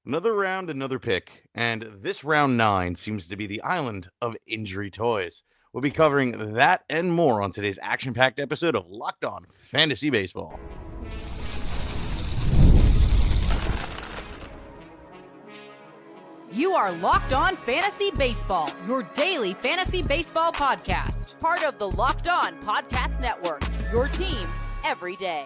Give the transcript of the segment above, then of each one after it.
Another round, another pick, and this round 9 seems to be the island of injury toys. We'll be covering that and more on today's action packed episode of Locked On Fantasy Baseball. You are Locked On Fantasy Baseball, your daily fantasy baseball podcast. Part of the Locked On Podcast Network, your team every day.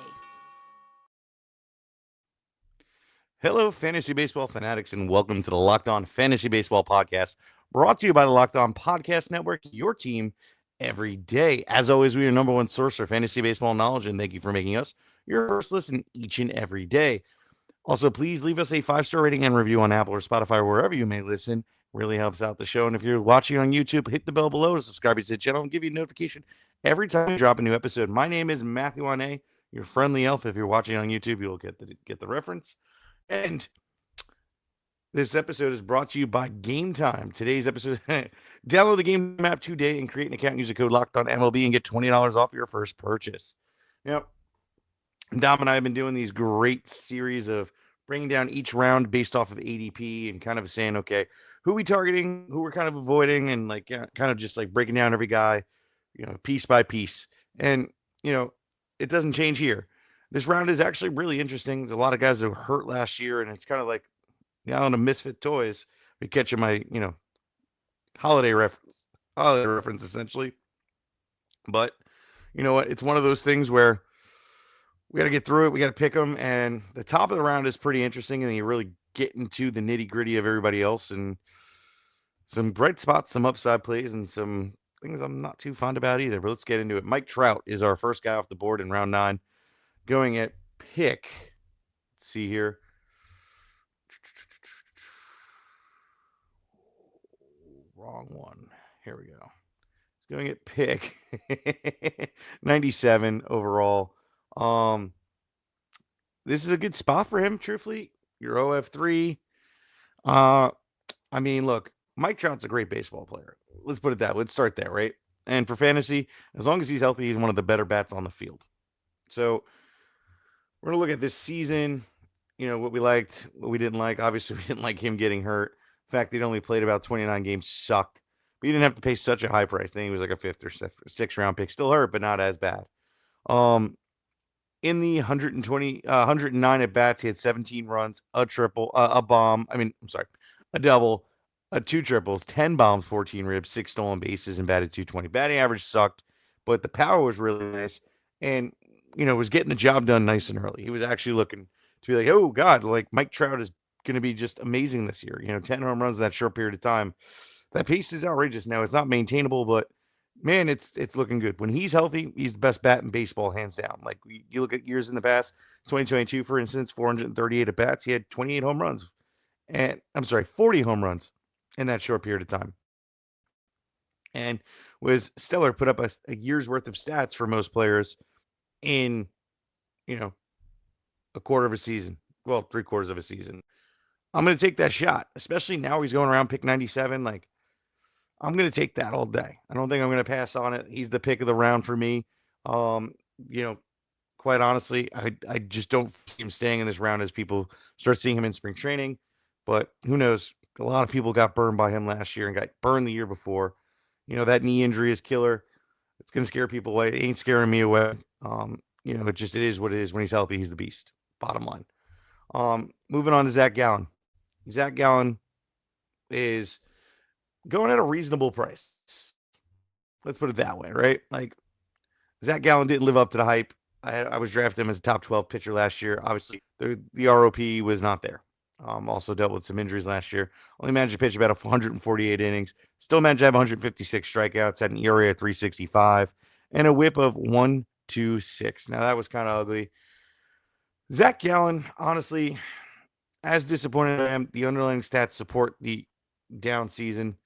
Hello, fantasy baseball fanatics, and welcome to the Locked On Fantasy Baseball podcast, brought to you by the Locked On Podcast Network, your team every day. As always, we are your number one source for fantasy baseball knowledge, and thank you for making us your first listen each and every day. Also, please leave us a 5-star rating and review on Apple or Spotify, or wherever you may listen. Really helps out the show. And if you're watching on YouTube, hit the bell below to subscribe to the channel and give you a notification every time we drop a new episode. My name is Matthew Ane, your friendly elf. If you're watching on YouTube, you'll get the reference. And this episode is brought to you by GameTime. Today's episode, download the GameTime app today and create an account. Use the code LOCKEDONMLB and get $20 off your first purchase. Now, Dom and I have been doing these great series of bringing down each round based off of ADP and kind of saying, okay, who we targeting, who we're kind of avoiding, and like kind of just like breaking down every guy, piece by piece. And, it doesn't change here. This round is actually really interesting. There's a lot of guys that were hurt last year, and it's kind of like the island of misfit toys. We catching my, holiday reference essentially. But you know what? It's one of those things where we got to get through it. We got to pick them. And the top of the round is pretty interesting. And then you really get into the nitty gritty of everybody else and some bright spots, some upside plays, and some things I'm not too fond about either. But let's get into it. Mike Trout is our first guy off the board in round 9, going at pick. Let's see here. Wrong one. Here we go. He's going at pick 97 overall. This is a good spot for him, truthfully. Your OF3. Look, Mike Trout's a great baseball player. Let's put it that way. Let's start there, right? And for fantasy, as long as he's healthy, he's one of the better bats on the field. So we're going to look at this season, what we liked, what we didn't like. Obviously, we didn't like him getting hurt. The fact that he only played about 29 games sucked. But you didn't have to pay such a high price. I think he was like a 5th or 6th round pick. Still hurt, but not as bad. In the 109 at bats, he had 17 runs, a triple, a double, 2 triples, 10 bombs, 14 ribs, 6 stolen bases, and batted .220. Batting average sucked, but the power was really nice, and was getting the job done nice and early. He was actually looking to be like, oh God, like Mike Trout is going to be just amazing this year. 10 home runs in that short period of time. That pace is outrageous. Now it's not maintainable, but man, it's looking good. When he's healthy, he's the best bat in baseball, hands down. Like you look at years in the past, 2022, for instance, 438 at bats, he had 28 home runs, and 40 home runs in that short period of time, and was stellar. Put up a year's worth of stats for most players in, a quarter of a season. Well, 3/4 of a season. I'm going to take that shot, especially now he's going around pick 97. Like, I'm going to take that all day. I don't think I'm going to pass on it. He's the pick of the round for me. Quite honestly, I just don't see him staying in this round as people start seeing him in spring training. But who knows? A lot of people got burned by him last year and got burned the year before. That knee injury is killer. It's going to scare people away. It ain't scaring me away. It is what it is. When he's healthy, he's the beast. Bottom line. Moving on to Zach Gallen. Zach Gallen is going at a reasonable price. Let's put it that way, right? Like, Zach Gallen didn't live up to the hype. I was drafting him as a top 12 pitcher last year. Obviously, the ROP was not there. Also dealt with some injuries last year. Only managed to pitch about 148 innings. Still managed to have 156 strikeouts. Had an ERA of 365 and a WHIP of 1.26. Now that was kind of ugly. Zach Gallen, honestly, as disappointed as I am, the underlying stats support the down season.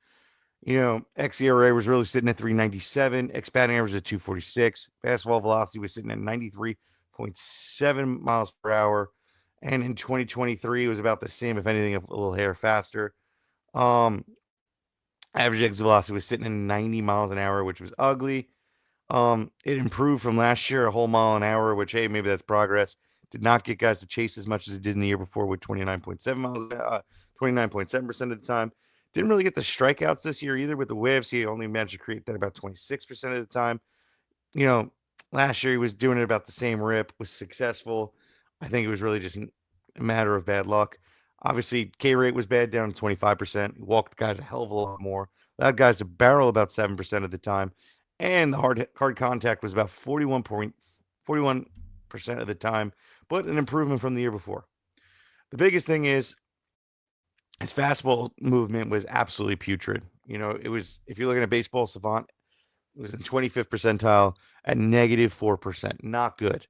xERA was really sitting at 397. Batting average at 246. Fastball velocity was sitting at 93.7 miles per hour. And in 2023, it was about the same, if anything, a little hair faster. Average exit velocity was sitting at 90 miles an hour, which was ugly. It improved from last year, a whole mile an hour, which, hey, maybe that's progress. Did not get guys to chase as much as he did in the year before with 29.7% of the time. Didn't really get the strikeouts this year either with the whiffs. He only managed to create that about 26% of the time. You know, last year he was doing it about the same rip, was successful. I think it was really just a matter of bad luck. Obviously, K rate was bad, down to 25%. He walked guys a hell of a lot more. Allowed guys to barrel about 7% of the time. And the hard contact was about 41% of the time, but an improvement from the year before. The biggest thing is his fastball movement was absolutely putrid. It was, if you're looking at Baseball Savant, it was in 25th percentile at -4%. Not good.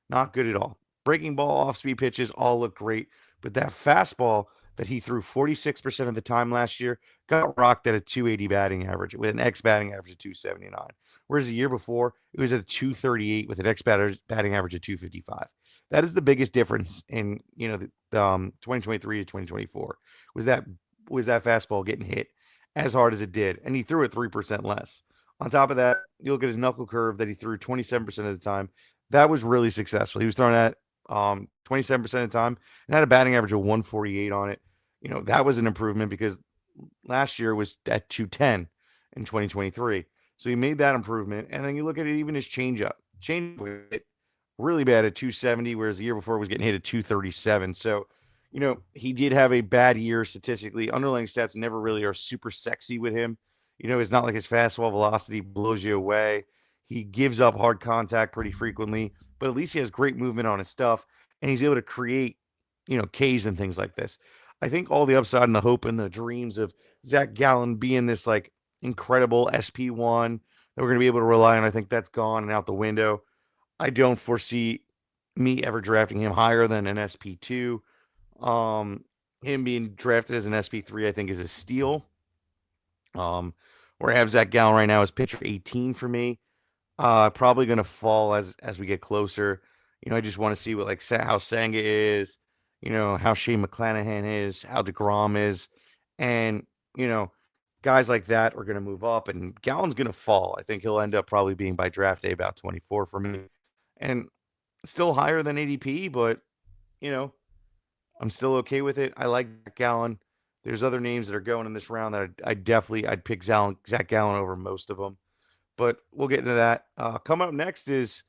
Not good at all. Breaking ball, off speed pitches all look great, but that fastball that he threw 46% of the time last year got rocked at a 280 batting average with an X batting average of 279. Whereas the year before, it was at a 238 with an X batting average of 255. That is the biggest difference in 2023 to 2024 was that fastball getting hit as hard as it did, and he threw it 3% less. On top of that, you look at his knuckle curve that he threw 27% of the time. That was really successful. He was throwing that 27% of the time and had a batting average of 148 on it. That was an improvement because last year was at 210 in 2023. So he made that improvement. And then you look at it, even his changeup. Changeup was hit really bad at 270, whereas the year before was getting hit at 237. So, he did have a bad year statistically. Underlying stats never really are super sexy with him. It's not like his fastball velocity blows you away. He gives up hard contact pretty frequently, but at least he has great movement on his stuff, and he's able to create, Ks and things like this. I think all the upside and the hope and the dreams of Zach Gallen being this like incredible SP1 that we're going to be able to rely on, I think that's gone and out the window. I don't foresee me ever drafting him higher than an SP2. Him being drafted as an SP3, I think, is a steal. Where I have Zach Gallen right now is pitcher 18 for me. Probably going to fall as we get closer. I just want to see what how Senga is, how Shane McClanahan is, how DeGrom is, and guys like that are going to move up, and Gallen's going to fall. I think he'll end up probably being by draft day about 24 for me, and still higher than ADP, but I'm still okay with it. I like Gallen. There's other names that are going in this round that I'd pick Zach Gallen over most of them, but we'll get into that. Coming up next is,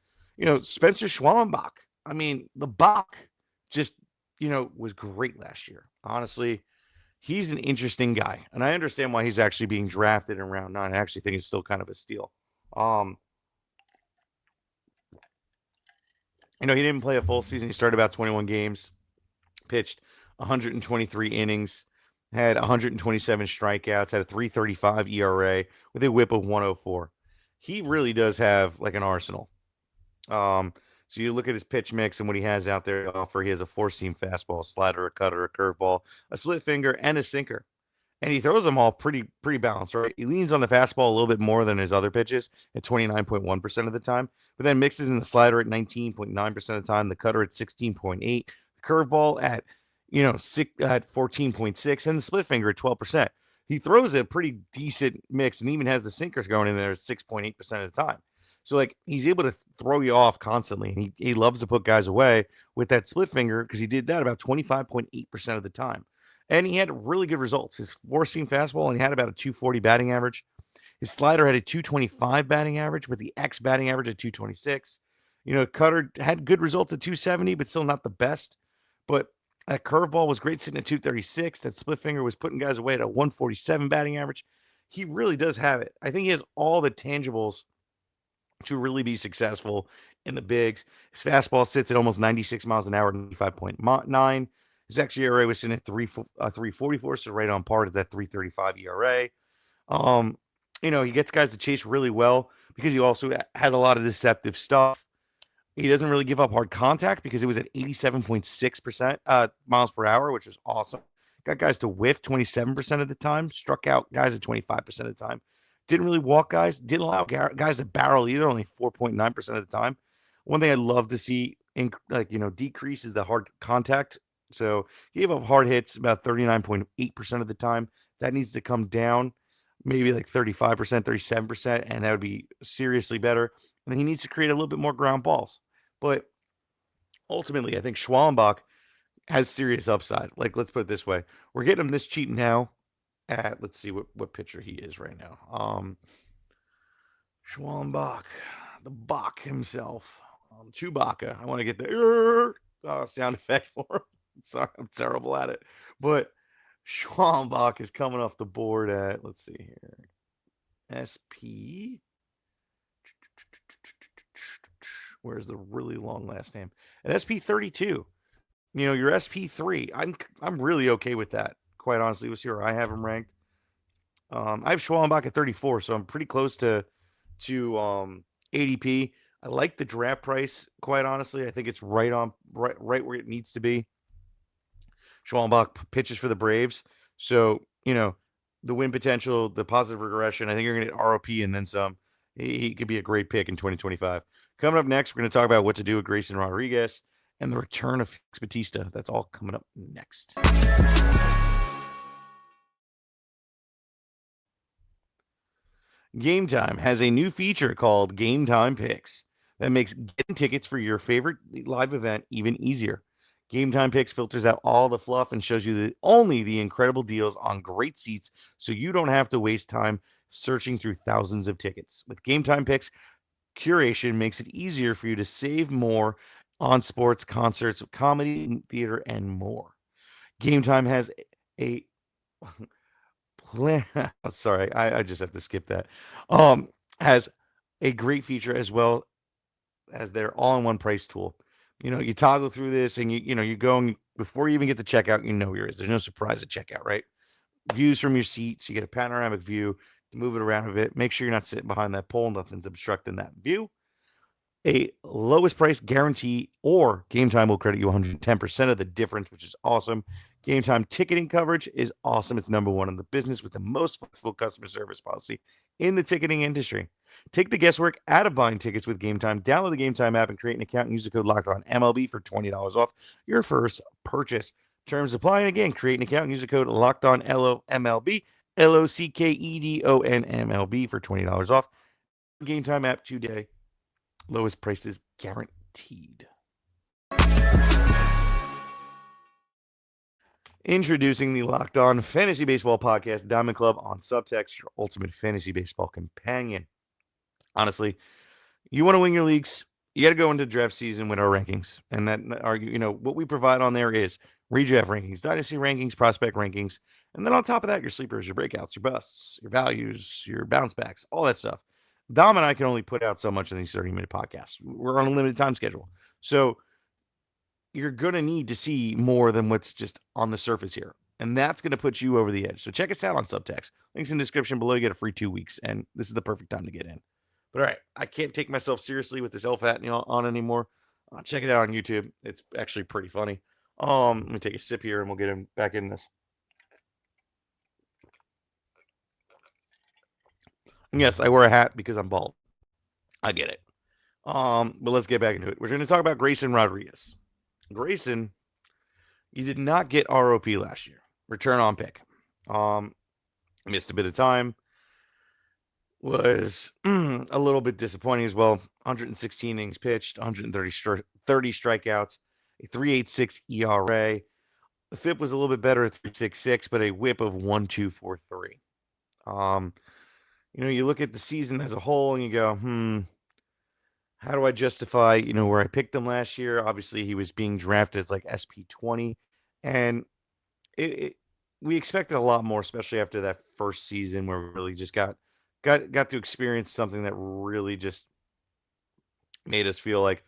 Spencer Schwallenbach. I mean, the Bach just, was great last year. Honestly, he's an interesting guy, and I understand why he's actually being drafted in round 9. I actually think it's still kind of a steal. He didn't play a full season. He started about 21 games, pitched 123 innings, had 127 strikeouts, had a 3.35 ERA with a whip of 104. He really does have like an arsenal. So you look at his pitch mix and what he has out there to offer. He has a four-seam fastball, a slider, a cutter, a curveball, a split finger, and a sinker. And he throws them all pretty balanced, right? He leans on the fastball a little bit more than his other pitches at 29.1% of the time, but then mixes in the slider at 19.9% of the time, the cutter at 16.8, the curveball at 14.6, and the split finger at 12%. He throws a pretty decent mix and even has the sinkers going in there at 6.8% of the time. So he's able to throw you off constantly, and he loves to put guys away with that split finger because he did that about 25.8% of the time. And he had really good results. His four-seam fastball, and he had about a 240 batting average. His slider had a 225 batting average with the X batting average at 226. Cutter had good results at 270, but still not the best. But that curveball was great sitting at 236. That split finger was putting guys away at a 147 batting average. He really does have it. I think he has all the tangibles to really be successful in the bigs. His fastball sits at almost 96 miles an hour, 95.9. His xERA was sitting at 344, so right on par to that 335 ERA. He gets guys to chase really well because he also has a lot of deceptive stuff. He doesn't really give up hard contact because it was at 87.6% miles per hour, which was awesome. Got guys to whiff 27% of the time, struck out guys at 25% of the time. Didn't really walk guys, didn't allow guys to barrel either, only 4.9% of the time. One thing I'd love to see, decrease is the hard contact. So he gave up hard hits about 39.8% of the time. That needs to come down, maybe 35%, 37%, and that would be seriously better. And then he needs to create a little bit more ground balls. But ultimately, I think Schwallenbach has serious upside. Like, let's put it this way: we're getting him this cheap now. At let's see what pitcher he is right now. Schwallenbach, the Bach himself, Chewbacca. I want to get the sound effect for him. Sorry, I'm terrible at it, but Schwallenbach is coming off the board at, let's see here, SP. Where's the really long last name? At SP 32. Your SP 3. I'm really okay with that. Quite honestly, let's see where I have him ranked. I have Schwallenbach at 34, so I'm pretty close to ADP. I like the draft price. Quite honestly, I think it's right where it needs to be. Schwallenbach pitches for the Braves, so the win potential, the positive regression. I think you're going to get ROP and then some. He could be a great pick in 2025. Coming up next, we're going to talk about what to do with Grayson Rodriguez and the return of Felix Bautista. That's all coming up next. GameTime has a new feature called GameTime Picks that makes getting tickets for your favorite live event even easier. GameTime Picks filters out all the fluff and shows you only the incredible deals on great seats so you don't have to waste time searching through thousands of tickets. With GameTime Picks, curation makes it easier for you to save more on sports, concerts, comedy, theater, and more. GameTime has a plan. Sorry, I just have to skip that. Has a great feature as well as their all-in-one price tool. You toggle through this and you go and before you even get to checkout, yours. There's no surprise at checkout, right? Views from your seats. You get a panoramic view to move it around a bit. Make sure you're not sitting behind that pole. Nothing's obstructing that view. A lowest price guarantee or Game Time will credit you 110% of the difference, which is awesome. Game Time ticketing coverage is awesome. It's number one in the business with the most flexible customer service policy in the ticketing industry. Take the guesswork out of buying tickets with Game Time. Download the Game Time app and create an account and use the code LOCKEDONMLB for $20 off your first purchase. Terms apply. And again, create an account and use the code LOCKEDONMLB, LOCKEDONMLB for $20 off. Game Time app today. Lowest prices guaranteed. Introducing the Locked On Fantasy Baseball Podcast, Diamond Club on Subtext, your ultimate fantasy baseball companion. Honestly, you want to win your leagues, you got to go into draft season with our rankings. And that what we provide on there is redraft rankings, dynasty rankings, prospect rankings. And then on top of that, your sleepers, your breakouts, your busts, your values, your bounce backs, all that stuff. Dom and I can only put out so much in these 30-minute podcasts. We're on a limited time schedule. So you're going to need to see more than what's just on the surface here. And that's going to put you over the edge. So check us out on Subtext. Links in the description below. You get a free 2 weeks. And this is the perfect time to get in. But all right, I can't take myself seriously with this LFAT on anymore. Check it out on YouTube. It's actually pretty funny. Let me take a sip here and we'll get him back in this. And yes, I wear a hat because I'm bald. I get it. But let's get back into it. We're going to talk about Grayson Rodriguez. Grayson, you did not get ROP last year. Return on pick. Missed a bit of time. Was a little bit disappointing as well. 116 innings pitched, 130 strikeouts, a 3.86 ERA. The FIP was a little bit better at 3.66, but a WHIP of 1.243. You look at the season as a whole and you go, how do I justify, where I picked him last year? Obviously, he was being drafted as like SP20, and we expected a lot more, especially after that first season where we really just got to experience something that really just made us feel like,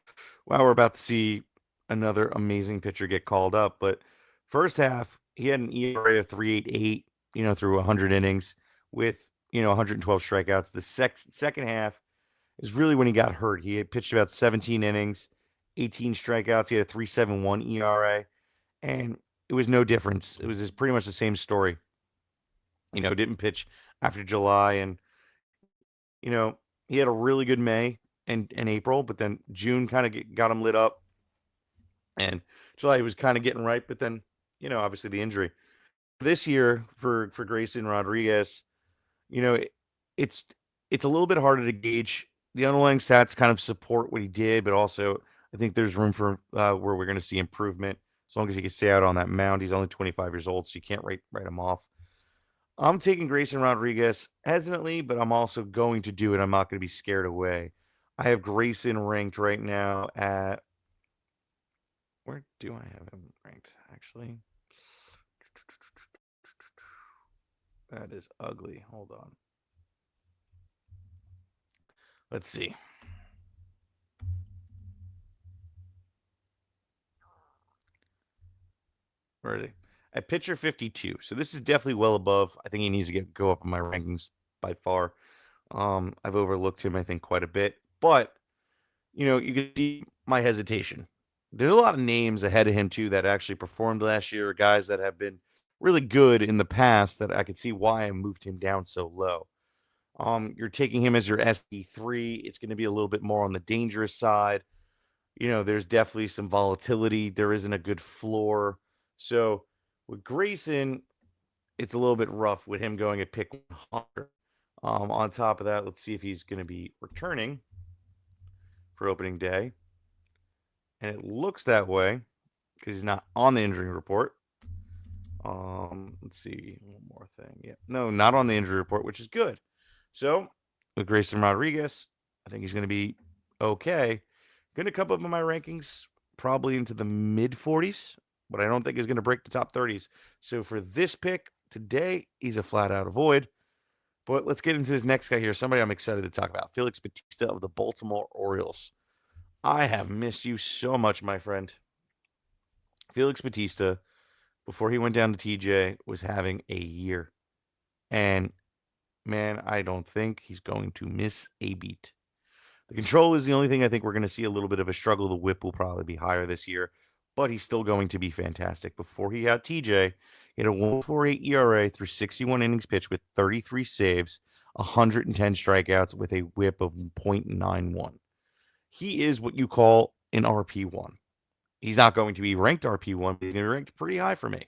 wow, we're about to see another amazing pitcher get called up. But first half, he had an ERA of 3.88, through 100 innings with 112 strikeouts. The second half is really when he got hurt. He had pitched about 17 innings, 18 strikeouts. He had a 3.71 ERA, and it was no difference. It was pretty much the same story. Didn't pitch after July, and he had a really good May and April, but then June kind of got him lit up, and July he was kind of getting right, but then obviously the injury. This year for Grayson Rodriguez, it's a little bit harder to gauge. The underlying stats kind of support what he did, but also I think there's room for where we're going to see improvement as long as he can stay out on that mound. He's only 25 years old, so you can't write him off. I'm taking Grayson Rodriguez hesitantly, but I'm also going to do it. I'm not going to be scared away. I have Grayson ranked right now at, where do I have him ranked? Actually, that is ugly. Hold on. Let's see. Where is he? At pitcher 52. So this is definitely well above. I think he needs to go up in my rankings by far. I've overlooked him, I think, quite a bit. But, you can see my hesitation. There's a lot of names ahead of him, too, that actually performed last year, guys that have been really good in the past that I could see why I moved him down so low. You're taking him as your SD3. It's going to be a little bit more on the dangerous side. There's definitely some volatility. There isn't a good floor. So with Grayson, it's a little bit rough with him going at pick 100. On top of that, let's see if he's going to be returning for opening day. And it looks that way because he's not on the injury report. Let's see. One more thing. Yeah. No, not on the injury report, which is good. So with Grayson Rodriguez, I think he's going to be okay. Going to come up in my rankings probably into the mid 40s, but I don't think he's going to break the top 30s. So for this pick today, he's a flat out avoid. But let's get into this next guy here. Somebody I'm excited to talk about. Felix Bautista of the Baltimore Orioles. I have missed you so much, my friend. Felix Bautista, before he went down to TJ, was having a year. And man, I don't think he's going to miss a beat. The control is the only thing I think we're going to see a little bit of a struggle. The whip will probably be higher this year, but he's still going to be fantastic. Before he had TJ, he had a 1.48 ERA through 61 innings pitched with 33 saves, 110 strikeouts with a whip of 0.91. He is what you call an RP1. He's not going to be ranked RP1, but he's going to be ranked pretty high for me.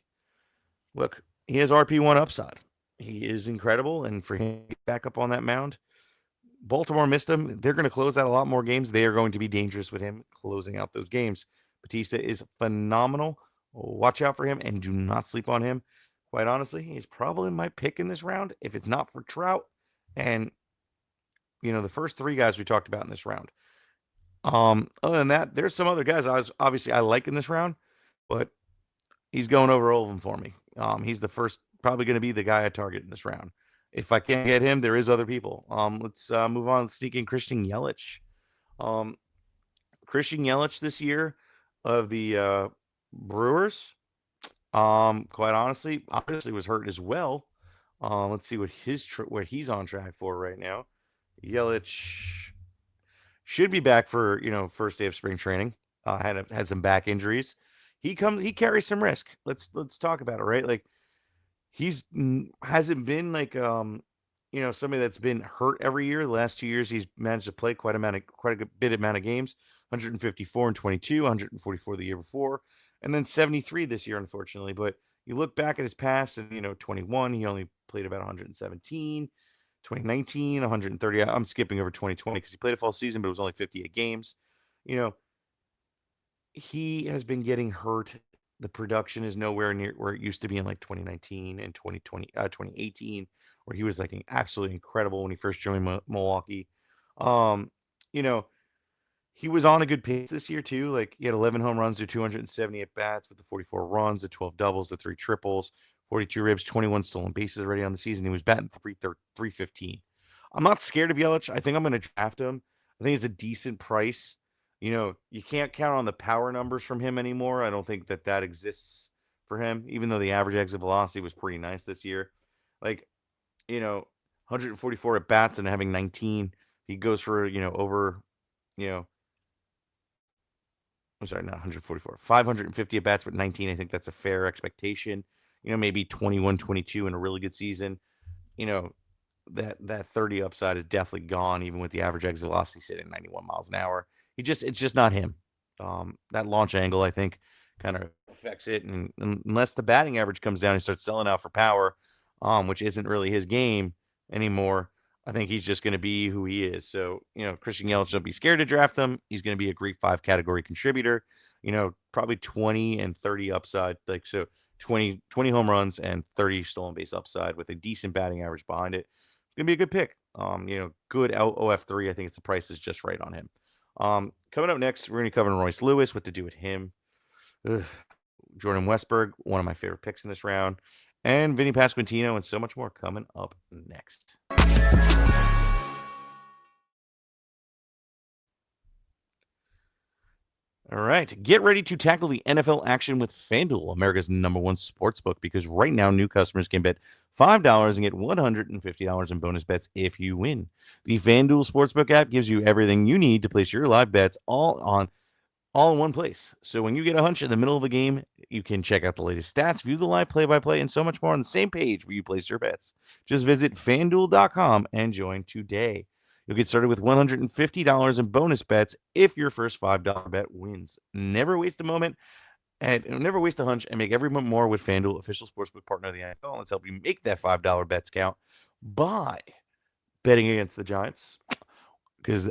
Look, he has RP1 upside. He is incredible, and for him to get back up on that mound, Baltimore missed him. They're going to close out a lot more games. They are going to be dangerous with him closing out those games. Bautista is phenomenal. Watch out for him and do not sleep on him. Quite honestly, he's probably my pick in this round if it's not for Trout and the first three guys we talked about in this round. Other than that, there's some other guys I like in this round, but he's going over all of them for me. He's the first, probably going to be the guy I target in this round. If I can't get him, there is other people. Let's move on. Sneak in Christian Yelich. Christian Yelich this year of the Brewers. Quite honestly, obviously was hurt as well. Let's see what he's on track for right now. Yelich should be back for first day of spring training. Had some back injuries. He carries some risk. Let's talk about it, right? Like he's hasn't been like somebody that's been hurt every year. The last 2 years he's managed to play quite a bit amount of games. 154 and 22, 144 the year before, and then 73 this year, unfortunately. But you look back at his past, and 21 he only played about 117. 2019, 130. I'm skipping over 2020 because he played a full season, but it was only 58 games. He has been getting hurt. The production is nowhere near where it used to be in like 2019 and 2018, where he was like absolutely incredible when he first joined Milwaukee. You know, he was on a good pace this year too. Like he had 11 home runs to 270 at bats with the 44 runs, the 12 doubles, the 3 triples, 42 ribs, 21 stolen bases already on the season. He was batting 315. I'm not scared of Yelich. I think I'm going to draft him. I think it's a decent price. You can't count on the power numbers from him anymore. I don't think that exists for him, even though the average exit velocity was pretty nice this year. Like, 144 at bats and having 19. He goes for, over, I'm sorry, not 144, 550 at bats with 19. I think that's a fair expectation. Maybe 21, 22 in a really good season. That 30 upside is definitely gone, even with the average exit velocity sitting at 91 miles an hour. It's just not him. That launch angle, I think, kind of affects it. And unless the batting average comes down and starts selling out for power, which isn't really his game anymore, I think he's just going to be who he is. So, Christian Yelich, don't be scared to draft him. He's going to be a great 5 category contributor, probably 20 and 30 upside. Like, so 20 home runs and 30 stolen base upside with a decent batting average behind it. It's going to be a good pick. Good OF3. I think the price is just right on him. Coming up next, we're going to cover Royce Lewis, what to do with him. Ugh. Jordan Westburg, one of my favorite picks in this round, and Vinnie Pasquantino, and so much more coming up next. All right, get ready to tackle the NFL action with FanDuel, America's #1 sportsbook, because right now new customers can bet $5 and get $150 in bonus bets if you win. The FanDuel Sportsbook app gives you everything you need to place your live bets all in one place. So when you get a hunch in the middle of the game, you can check out the latest stats, view the live play-by-play, and so much more on the same page where you place your bets. Just visit FanDuel.com and join today. You'll get started with $150 in bonus bets if your first $5 bet wins. Never waste a moment and never waste a hunch, and make every moment more with FanDuel, official sportsbook partner of the NFL. Let's help you make that $5 bets count by betting against the Giants, because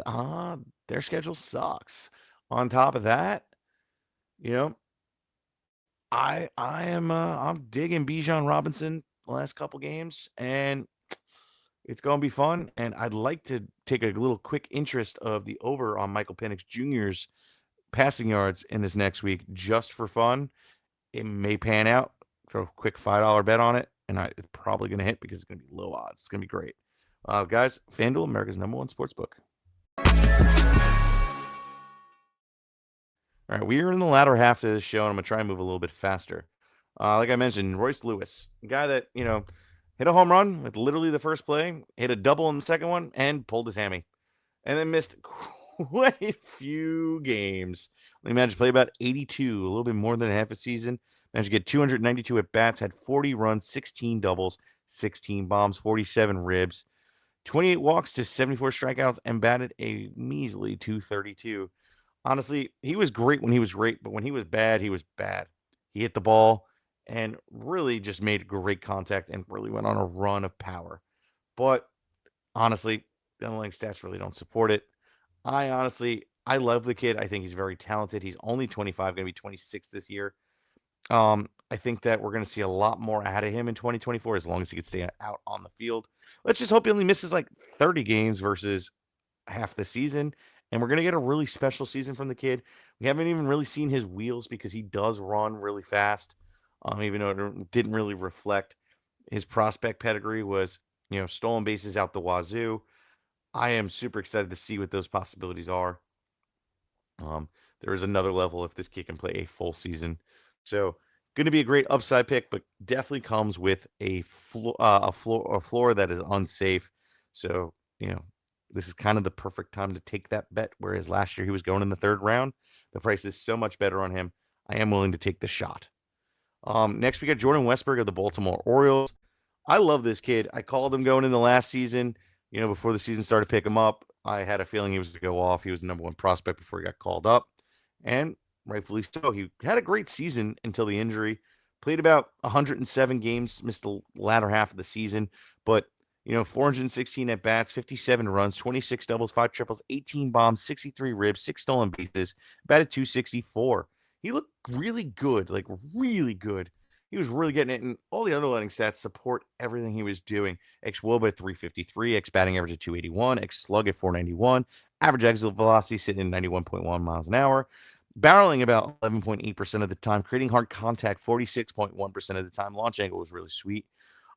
their schedule sucks. On top of that, you know, I'm digging Bijan Robinson the last couple games, and it's gonna be fun. And I'd like to take a little quick interest of the over on Michael Penix Jr.'s passing yards in this next week just for fun. It may pan out. Throw a quick $5 bet on it, and it's probably gonna hit because it's gonna be low odds. It's gonna be great. Guys, FanDuel, America's #1 sportsbook. All right, we are in the latter half of this show, and I'm going to try and move a little bit faster. Like I mentioned, Royce Lewis, a guy that, hit a home run with literally the first play, hit a double in the second one, and pulled his hammy. And then missed quite a few games. He managed to play about 82, a little bit more than half a season. Managed to get 292 at bats, had 40 runs, 16 doubles, 16 bombs, 47 ribs, 28 walks to 74 strikeouts, and batted a measly 232. Honestly, he was great when he was great, but when he was bad, he was bad. He hit the ball and really just made great contact and really went on a run of power. But honestly, the underlying stats really don't support it. I love the kid. I think he's very talented. He's only 25, going to be 26 this year. I think that we're going to see a lot more out of him in 2024 as long as he can stay out on the field. Let's just hope he only misses like 30 games versus half the season, and we're going to get a really special season from the kid. We haven't even really seen his wheels because he does run really fast, even though it didn't really reflect his prospect pedigree was, stolen bases out the wazoo. I am super excited to see what those possibilities are. There is another level if this kid can play a full season. So, going to be a great upside pick, but definitely comes with a floor that is unsafe. So, this is kind of the perfect time to take that bet. Whereas last year he was going in the third round, the price is so much better on him. I am willing to take the shot. Next we got Jordan Westburg of the Baltimore Orioles. I love this kid. I called him going in the last season. Before the season started to pick him up, I had a feeling he was going to go off. He was the #1 prospect before he got called up, and rightfully so. He had a great season until the injury. Played about 107 games, missed the latter half of the season, but 416 at bats, 57 runs, 26 doubles, 5 triples, 18 bombs, 63 ribs, 6 stolen bases, batted 264. He looked really good, like really good. He was really getting it, and all the underlying stats support everything he was doing. Ex-WOBA at 353, ex-batting average at 281, ex-slug at 491, average exit velocity sitting at 91.1 miles an hour, barreling about 11.8% of the time, creating hard contact 46.1% of the time. Launch angle was really sweet.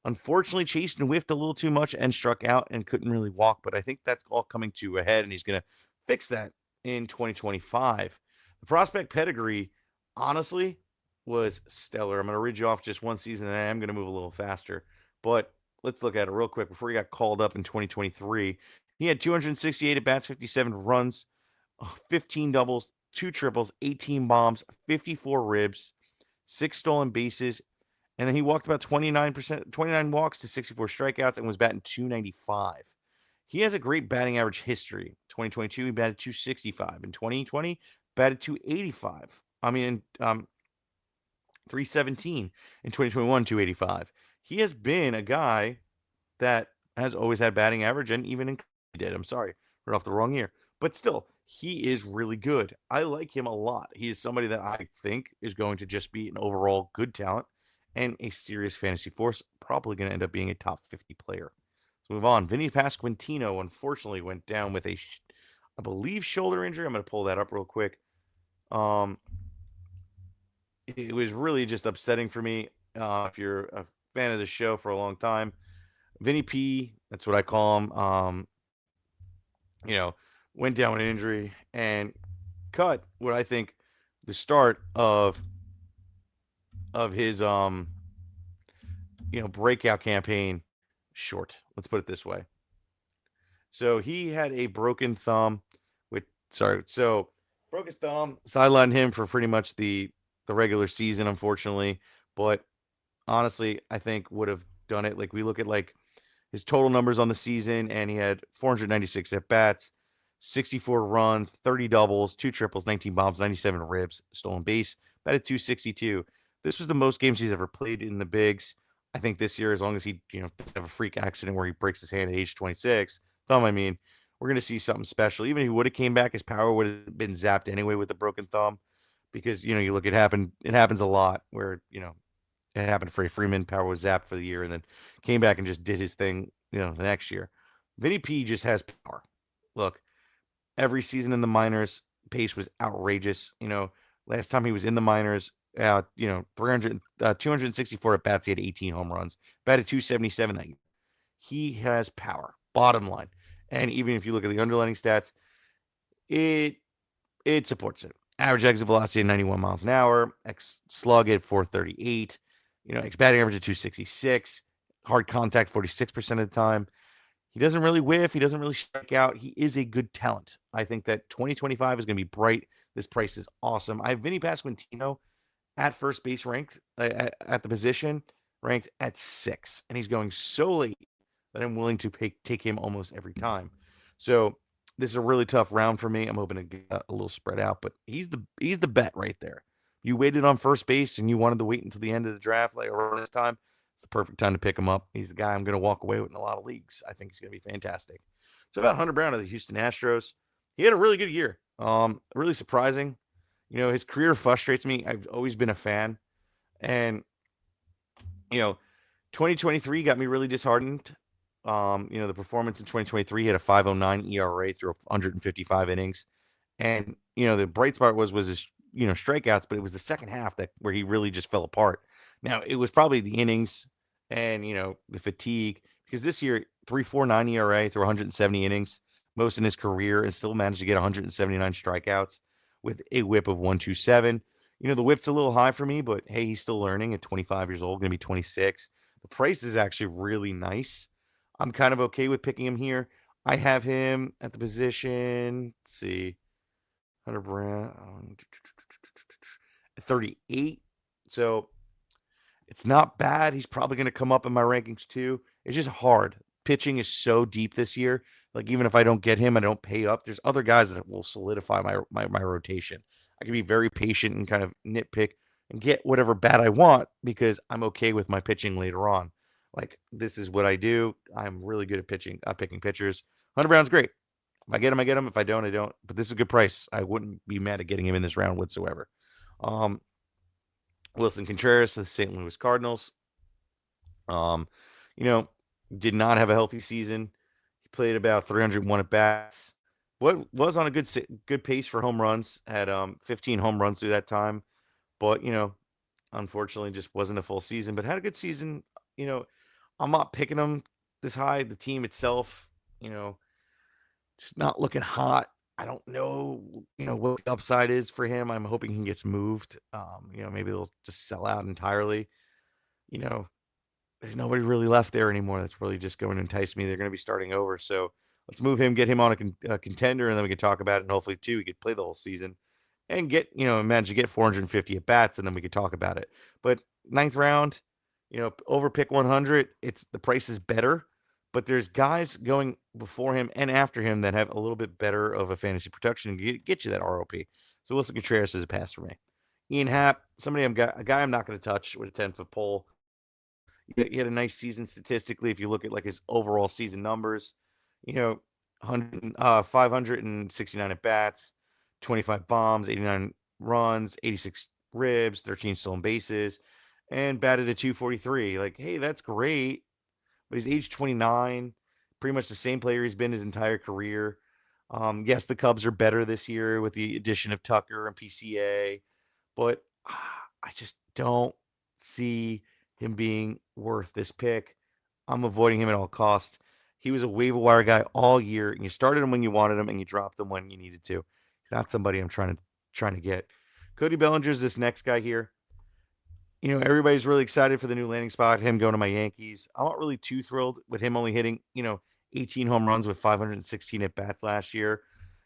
Unfortunately, chased and whiffed a little too much and struck out and couldn't really walk, but I think that's all coming to a head, and he's going to fix that in 2025. The prospect pedigree, honestly, was stellar. I'm going to read you off just one season, and I am going to move a little faster. But let's look at it real quick. Before he got called up in 2023, he had 268 at bats, 57 runs, 15 doubles, 2 triples, 18 bombs, 54 ribs, 6 stolen bases, and then he walked about 29 walks to 64 strikeouts and was batting 295. He has a great batting average history. 2022, he batted 265. In 2020, batted 285. 317. In 2021, 285. He has been a guy that has always had batting average, and even in he did. I'm sorry, right off the wrong year, but still, he is really good. I like him a lot. He is somebody that I think is going to just be an overall good talent and a serious fantasy force. Probably going to end up being a top 50 player. Let's move on. Vinnie Pasquantino unfortunately went down with I believe, shoulder injury. I'm going to pull that up real quick. Um, it was really just upsetting for me. If you're a fan of the show for a long time, Vinny P, that's what I call him. You know, went down with an injury and cut what I think the start of his breakout campaign short. Let's put it this way. So he had a broken thumb. So broke his thumb, sidelined him for pretty much the regular season, unfortunately. But honestly, I think would have done it. Like we look at like his total numbers on the season, and he had 496 at bats, 64 runs, 30 doubles, two triples, 19 bombs, 97 ribs, stolen base, batted 262. This was the most games he's ever played in the bigs. I think this year, as long as he doesn't have a freak accident where he breaks his hand at age 26, thumb, I mean, we're going to see something special. Even if he would have came back, his power would have been zapped anyway with the broken thumb, because you look, it happens a lot where it happened to Freddie Freeman. Power was zapped for the year and then came back and just did his thing, the next year. Vinny P just has power. Look, every season in the minors, pace was outrageous. Last time he was in the minors, 264 at bats, he had 18 home runs, batted 277 that year. He has power, bottom line. And even if you look at the underlying stats, it it supports it. Average exit velocity at 91 miles an hour, X slug at 438, X batting average at 266, hard contact 46% of the time. He doesn't really whiff. He doesn't really strike out. He is a good talent. I think that 2025 is going to be bright. This price is awesome. I have Vinny Pasquantino at first base ranked at the position, ranked at 6. And he's going so late that I'm willing to take him almost every time. So this is a really tough round for me. I'm hoping to get a little spread out, but he's the bet right there. You waited on first base and you wanted to wait until the end of the draft, like around this time. It's the perfect time to pick him up. He's the guy I'm going to walk away with in a lot of leagues. I think he's going to be fantastic. So about Hunter Brown of the Houston Astros. He had a really good year. Really surprising. His career frustrates me. I've always been a fan. And, you know, 2023 got me really disheartened. The performance in 2023 had a 5.09 ERA through 155 innings. And, the bright spot was his, strikeouts, but it was the second half where he really just fell apart. Now, it was probably the innings and, the fatigue, because this year, 3.49 ERA through 170 innings, most in his career, and still managed to get 179 strikeouts with a whip of 127. The whip's a little high for me, but hey, he's still learning at 25 years old, going to be 26. The price is actually really nice. I'm kind of okay with picking him here. I have him at the position. Let's see. Hunter Brown at 38. So it's not bad. He's probably going to come up in my rankings too. It's just hard. Pitching is so deep this year. Like even if I don't get him, I don't pay up. There's other guys that will solidify my rotation. I can be very patient and kind of nitpick and get whatever bat I want because I'm okay with my pitching later on. Like this is what I do. I'm really good at picking pitchers. Hunter Brown's great. If I get him, I get him. If I don't, I don't. But this is a good price. I wouldn't be mad at getting him in this round whatsoever. Um, Wilson Contreras, the St. Louis Cardinals. Um, you know, did not have a healthy season. He played about 301 at bats. What was on a good pace for home runs. Had 15 home runs through that time, but unfortunately, just wasn't a full season. But had a good season. You know, I'm not picking him this high. The team itself, just not looking hot. I don't know, what the upside is for him. I'm hoping he gets moved. Maybe they'll just sell out entirely. You know, there's nobody really left there anymore that's really just going to entice me. They're going to be starting over. So let's move him, get him on a contender, and then we can talk about it. And hopefully, too, he could play the whole season and manage to get 450 at bats, and then we could talk about it. But ninth round, over pick 100, the price is better. But there's guys going before him and after him that have a little bit better of a fantasy production and get you that ROP. So Wilson Contreras is a pass for me. Ian Happ, a guy I'm not going to touch with a 10-foot pole. He had a nice season statistically. If you look at like his overall season numbers, you know, 569 at bats, 25 bombs, 89 runs, 86 ribs, 13 stolen bases, and batted a 243. Like, hey, that's great, but he's age 29, pretty much the same player he's been his entire career. Yes, the Cubs are better this year with the addition of Tucker and PCA, but I just don't see him being worth this pick. I'm avoiding him at all costs. He was a waiver wire guy all year, and you started him when you wanted him, and you dropped him when you needed to. He's not somebody I'm trying to get. Cody Bellinger is this next guy here. Everybody's really excited for the new landing spot, him going to my Yankees. I'm not really too thrilled with him only hitting, 18 home runs with 516 at bats last year.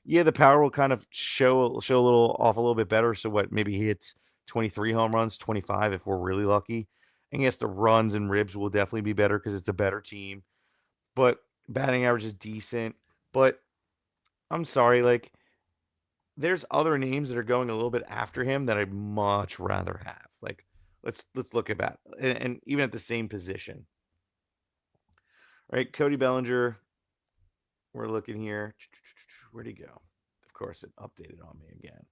Yeah, the power will kind of show a little bit better. So what? Maybe he hits 23 home runs, 25 if we're really lucky. And yes, the runs and ribs will definitely be better because it's a better team. But batting average is decent. But I'm sorry, like there's other names that are going a little bit after him that I'd much rather have. Like let's look at that, and even at the same position, right? Cody Bellinger. We're looking here. Where'd he go? Of course, it updated on me again.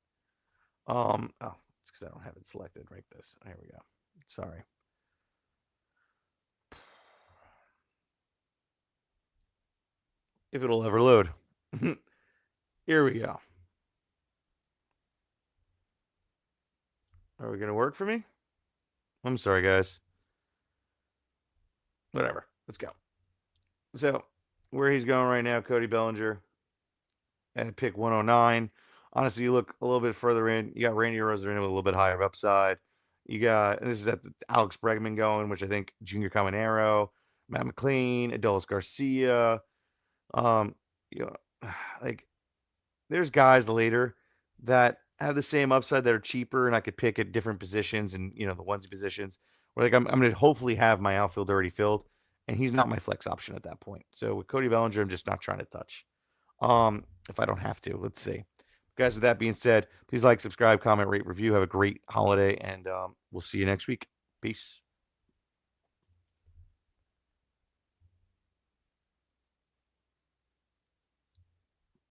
Oh, it's because I don't have it selected. Right, this. Here we go. Sorry. If it'll ever load. Here we go. Are we gonna work for me? I'm sorry, guys. Whatever. Let's go. So, where he's going right now, Cody Bellinger at pick 109. Honestly, you look a little bit further in, you got Randy Arozarena with a little bit higher upside. You got, this is at the Alex Bregman going, which I think Junior Caminero, Matt McLean, Adolis Garcia. Um, you know, like there's guys later that have the same upside that are cheaper, and I could pick at different positions and the onesie positions. Where like I'm going to hopefully have my outfield already filled, and he's not my flex option at that point. So with Cody Bellinger, I'm just not trying to touch. If I don't have to, let's see. Guys, with that being said, please like, subscribe, comment, rate, review. Have a great holiday, and we'll see you next week. Peace.